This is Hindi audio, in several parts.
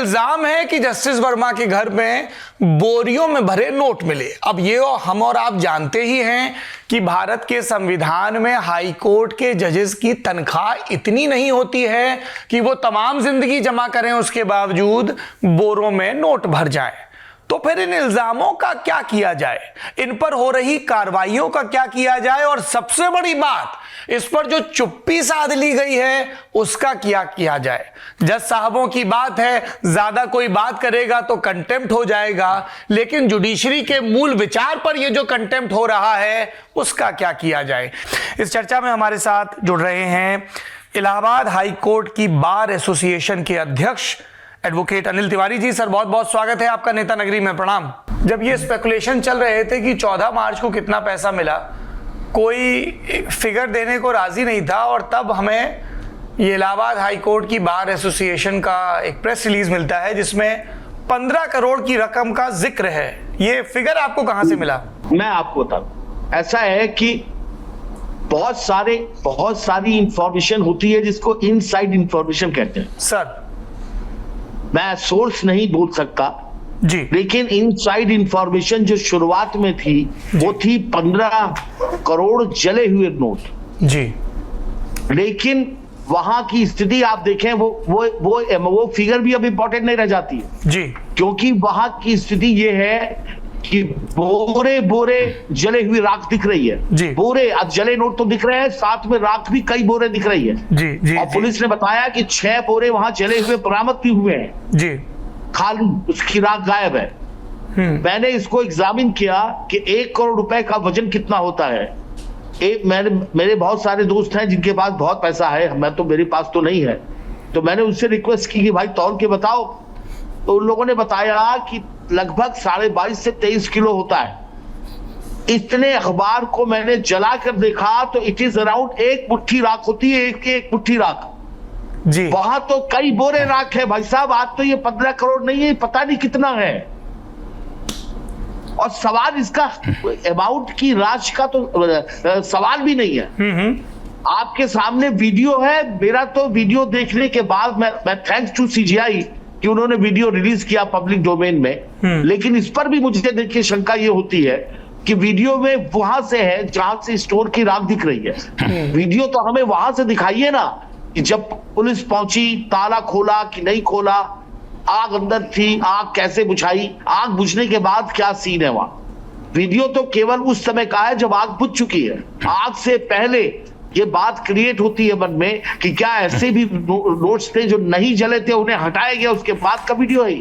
इल्जाम है कि जस्टिस वर्मा के घर में बोरियों में भरे नोट मिले। अब ये हम और आप जानते ही हैं कि भारत के संविधान में हाई कोर्ट के जजेस की तनख्वाह इतनी नहीं होती है कि वो तमाम जिंदगी जमा करें, उसके बावजूद बोरों में नोट भर जाए। तो फिर इन इल्जामों का क्या किया जाए, इन पर हो रही कार्रवाइयों का क्या किया जाए, और सबसे बड़ी बात, इस पर जो चुप्पी साध ली गई है उसका क्या किया जाए। जज साहबों की बात है, ज्यादा कोई बात करेगा तो कंटेम्प्ट हो जाएगा, लेकिन जुडिशरी के मूल विचार पर यह जो कंटेम्प्ट हो रहा है उसका क्या किया जाए। इस चर्चा में हमारे साथ जुड़ रहे हैं इलाहाबाद हाई कोर्ट की बार एसोसिएशन के अध्यक्ष एडवोकेट अनिल तिवारी जी। सर बहुत बहुत स्वागत है आपका नेता नगरी में, प्रणाम। जब ये स्पेकुलेशन चल रहे थे कि 14 मार्च को कितना पैसा मिला, कोई फिगर देने को राजी नहीं था, और तब हमें ये इलाहाबाद हाई कोर्ट की बार एसोसिएशन का एक प्रेस रिलीज मिलता है जिसमें 15 करोड़ की रकम का जिक्र है। ये फिगर आपको कहां से मिला? मैं आपको बताऊं, ऐसा है कि बहुत सारी इंफॉर्मेशन होती है जिसको इनसाइड इंफॉर्मेशन कहते हैं। सर मैं सोर्स नहीं बोल सकता जी, लेकिन इनसाइड इंफॉर्मेशन जो शुरुआत में थी वो थी 15 करोड़ जले हुए नोट जी। लेकिन वहां की स्थिति आप देखें, वो फिगर भी अब इंपॉर्टेंट नहीं रह जाती है जी, क्योंकि वहां की स्थिति ये है कि बोरे बोरे जले हुई राख दिख रही है जी। बोरे, अब जले नोट तो दिख रहे हैं, साथ में राख भी कई बोरे दिख रही है जी जी। और पुलिस ने बताया कि 6 बोरे वहां जले हुए बरामद भी हुए हैं जी, खाली, उसकी राख गायब है। मैंने इसको एग्जामिन किया कि 1 करोड़ रुपए का वजन कितना होता है। मेरे बहुत सारे दोस्त हैं जिनके पास बहुत पैसा है, मेरे पास तो नहीं है, तो मैंने उनसे रिक्वेस्ट की कि भाई तौल के बताओ, तो उन लोगों ने बताया कि लगभग 22.5 से 23 किलो होता है। इतने अखबार को मैंने जला कर देखा तो इट इज अराउंड 1 मुट्ठी राख होती है, एक मुट्ठी राख जी। वहां तो कई बोरे राख है भाई साहब। आज तो ये 15 करोड़ नहीं है, पता नहीं कितना है। और सवाल इसका अमाउंट की राशि का तो सवाल भी नहीं है। आपके सामने वीडियो है, मेरा तो वीडियो देखने के बाद मैं थैंक्स टू सीजीआई कि उन्होंने वीडियो रिलीज किया पब्लिक डोमेन में, लेकिन इस पर भी मुझे देख के शंका ये होती है कि वीडियो में वहां से है जहां से स्टोर की राख दिख रही है। वीडियो तो हमें वहां से दिखाइए ना कि जब पुलिस पहुंची, ताला खोला कि नहीं खोला, आग अंदर थी, आग कैसे बुझाई, आग बुझने के बाद क्या सीन है वहां। वीडियो तो केवल उस समय का है जब आग बुझ चुकी है। आग से पहले ये बात क्रिएट होती है मन में कि क्या ऐसे भी नोट्स थे जो नहीं जले थे, उन्हें हटाया गया, उसके बाद का वीडियो है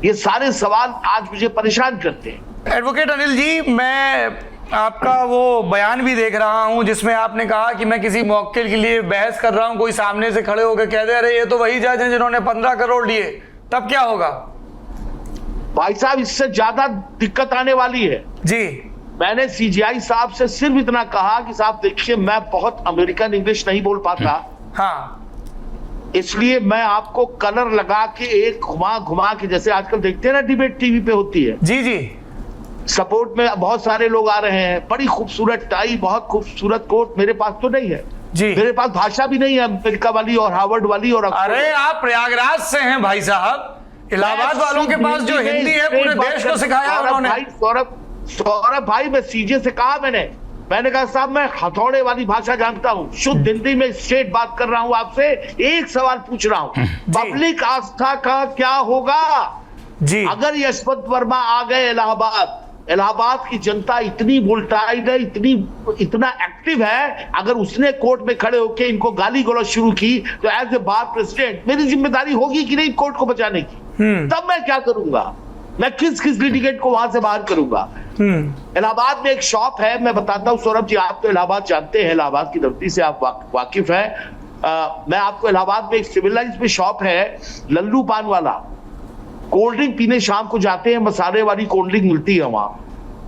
ये सारे सवाल आज मुझे परेशान करते हैं। एडवोकेट अनिल जी, मैं आपका वो बयान भी देख रहा हूं जिसमें आपने कहा कि मैं किसी मौके के लिए बहस कर रहा हूं, कोई सामने से खड़े होकर कह दे रहे ये तो वही जज हैं जिन्होंने 15 करोड़ लिए, तब क्या होगा? भाई साहब इससे ज्यादा दिक्कत आने वाली है जी। मैंने सीजीआई साहब से सिर्फ इतना कहा कि साहब देखिए, मैं बहुत अमेरिकन इंग्लिश नहीं बोल पाता, हाँ, इसलिए मैं आपको कलर लगा के एक घुमा घुमा के, जैसे आजकल देखते हैं ना डिबेट टीवी पे होती है, जी जी, सपोर्ट में बहुत सारे लोग आ रहे हैं, बड़ी खूबसूरत टाई, बहुत खूबसूरत कोट, मेरे पास तो नहीं है जी। मेरे पास भाषा भी नहीं है अमेरिका वाली और हार्वर्ड वाली। और अरे आप प्रयागराज से हैं भाई साहब, इलाहाबाद वालों के पास जो हिंदी है पूरे देश को सिखाया उन्होंने। सौरभ भाई, मैं सीजे से कहा, मैंने कहा साहब मैं हथौड़े वाली भाषा जानता हूँ, शुद्ध हिंदी में स्ट्रेट बात कर रहा हूँ आपसे। एक सवाल पूछ रहा हूँ, पब्लिक आस्था का क्या होगा जी अगर यशवंत वर्मा आ गए इलाहाबाद? इलाहाबाद की जनता इतनी वोल्टाइड है, इतना एक्टिव है, अगर उसने कोर्ट में खड़े होकर इनको गाली गलौज शुरू की तो एज ए बार प्रेसिडेंट मेरी जिम्मेदारी होगी कि नहीं कोर्ट को बचाने की? तब मैं क्या करूंगा? मैं किस लिटिगेंट को वहां से बाहर करूंगा? इलाहाबाद में एक शॉप है, मैं बताता हूँ सौरभ जी, आप तो इलाहाबाद जानते हैं, इलाहाबाद की धरती से आप वाकिफ हैं। मैं आपको इलाहाबाद में एक सिविल लाइंस में शॉप है, लल्लू पान वाला, कोल्ड ड्रिंक पीने शाम को जाते हैं, मसाले वाली कोल्ड ड्रिंक मिलती है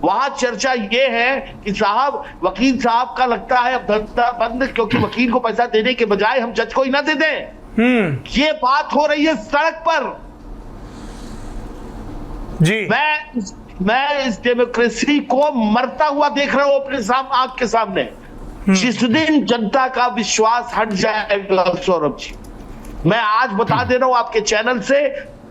वहां चर्चा ये है कि साहब वकील साहब का लगता है अब धंधा बंद, क्योंकि वकील को पैसा देने के बजाय हम जज को ही ना दे दें। ये बात हो रही है सड़क पर जी। मैं इस डेमोक्रेसी को मरता हुआ देख रहा हूं अपने आंख के सामने। जिस दिन जनता का विश्वास हट जाएगा सौरभ जी, मैं आज बता दे रहा हूं आपके चैनल से,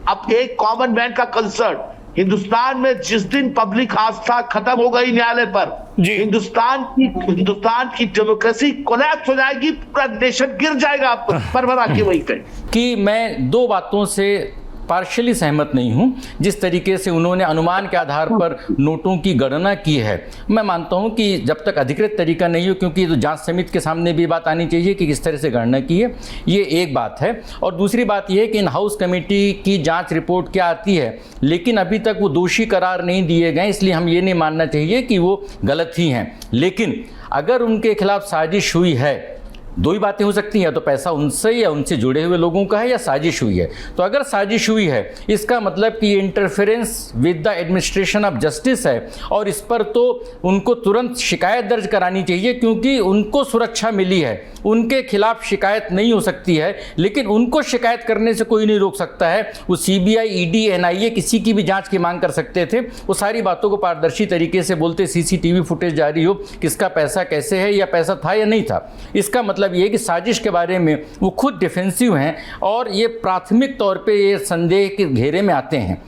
अब एक कॉमन मैन का कंसर्न, हिंदुस्तान में जिस दिन पब्लिक आस्था खत्म हो गई न्यायालय पर, हिंदुस्तान की डेमोक्रेसी कोलैप्स हो जाएगी, पूरा नेशन गिर जाएगा परवरा की वहीं पे। कि मैं दो बातों से पार्शियली सहमत नहीं हूं। जिस तरीके से उन्होंने अनुमान के आधार पर नोटों की गणना की है, मैं मानता हूं कि जब तक अधिकृत तरीका नहीं हो, क्योंकि तो जांच समिति के सामने भी बात आनी चाहिए कि किस तरह से गणना की है, ये एक बात है। और दूसरी बात यह है कि इन हाउस कमेटी की जांच रिपोर्ट क्या आती है, लेकिन अभी तक वो दोषी करार नहीं दिए गए, इसलिए हम ये नहीं मानना चाहिए कि वो गलत ही हैं। लेकिन अगर उनके खिलाफ साजिश हुई है, दो ही बातें हो सकती हैं, या तो पैसा उनसे या उनसे जुड़े हुए लोगों का है, या साजिश हुई है। तो अगर साजिश हुई है, इसका मतलब कि interference with the administration of justice है, और इस पर तो उनको तुरंत शिकायत दर्ज करानी चाहिए, क्योंकि उनको सुरक्षा मिली है, उनके खिलाफ शिकायत नहीं हो सकती है। लेकिन उनको शिकायत करने से कोई नहीं रोक सकता है। वो सीबीआई, ईडी, एनआईए किसी की भी जांच की मांग कर सकते थे। वो सारी बातों को पारदर्शी तरीके से बोलते, सीसीटीवी फुटेज जारी हो, किसका पैसा कैसे है, या पैसा था या नहीं था। इसका मतलब ये कि साजिश के बारे में वो खुद डिफेंसिव हैं, और ये प्राथमिक तौर पे ये संदेह के घेरे में आते हैं।